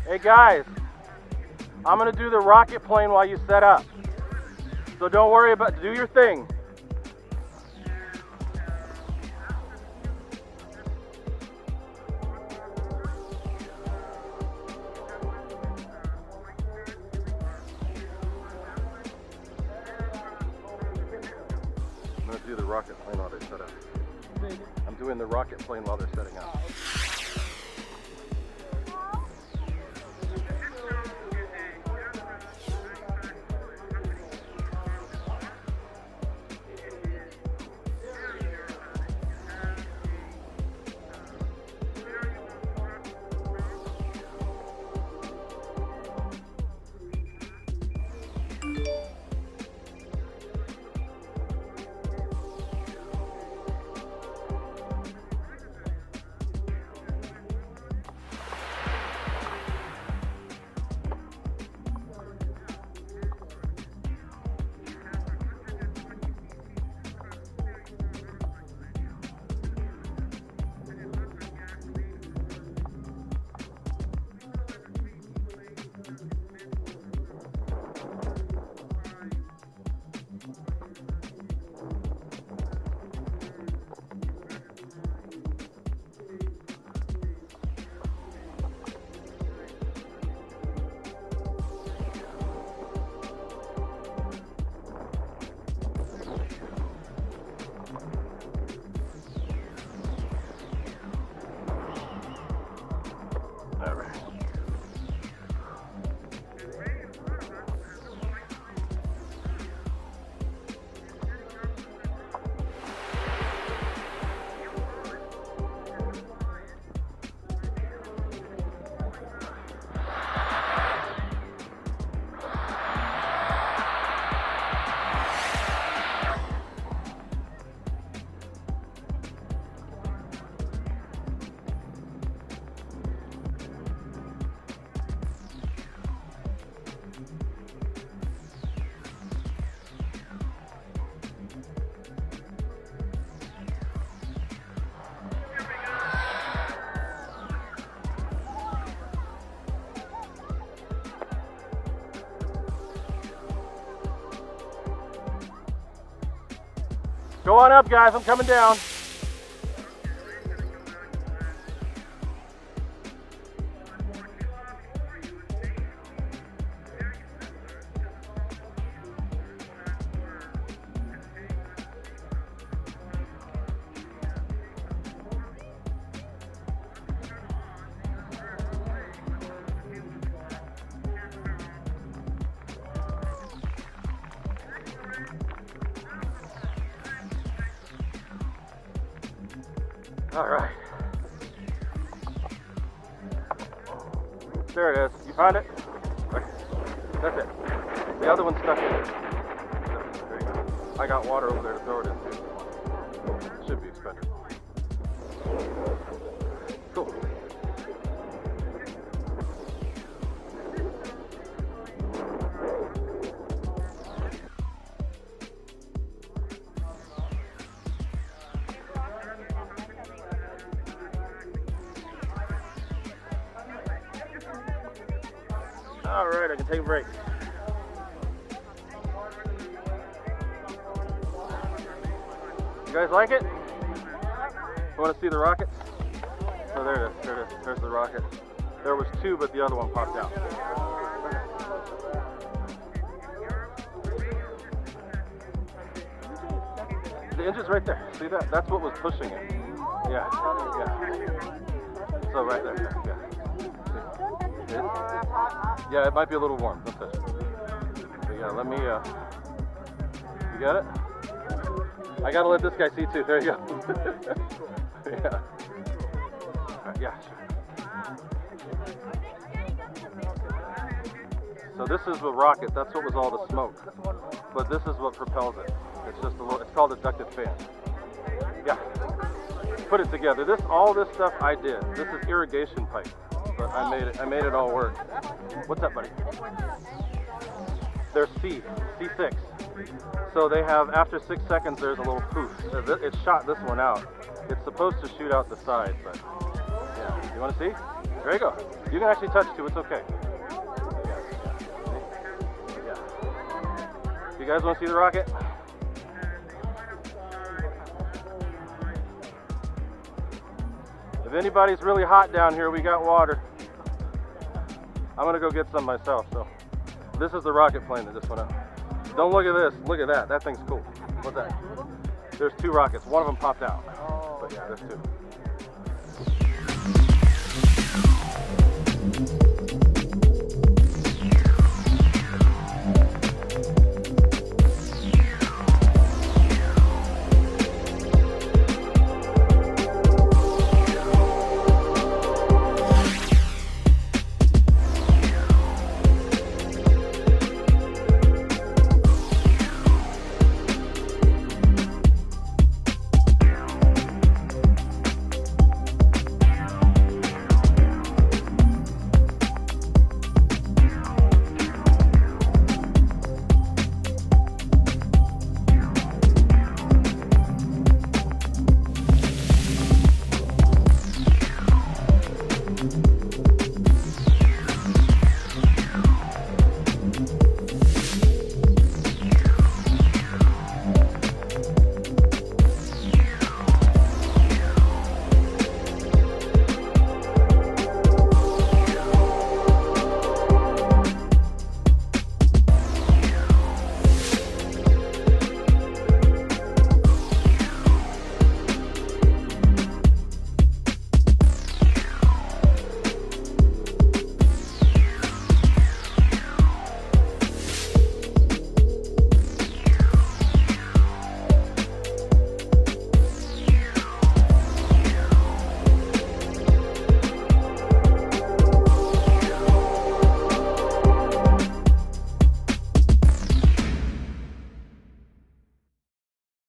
Hey guys, I'm gonna do the rocket plane while you set up. So don't worry about, do your thing. I'm gonna do the rocket plane while they set up. I'm doing the rocket plane while they're setting up. Go on up, guys. I'm coming down. All right. There it is. You found it? Okay. That's it. The other one's stuck in it. There you go. I got water over there to throw it into. It should be expended. Cool. All right, I can take a break. You guys like it? You want to see the rockets? Oh, there it is. There it is. There's the rocket. There was two, but the other one popped out. The engine's right there. See that? That's what was pushing it. Yeah. Yeah. So right there. Yeah. Yeah, it might be a little warm. Don't touch it. But yeah, let me, you got it? I gotta let this guy see too. There you go. Yeah. Right, yeah, sure. So this is the rocket. That's what was all the smoke. But this is what propels it. It's just a little, it's called a ducted fan. Yeah. Put it together. All this stuff I did. This is irrigation pipe. But I made it all work. What's up, buddy? They're C6. So they have, after 6 seconds, there's a little poof. It shot this one out. It's supposed to shoot out the side, but yeah. You want to see? There you go. You can actually touch too, it's okay. Yeah. You guys want to see the rocket? If anybody's really hot down here, we got water. I'm gonna go get some myself, so. This is the rocket plane that just went up. Don't look at this, look at that. That thing's cool. What's that? There's two rockets. One of them popped out. But yeah, there's two.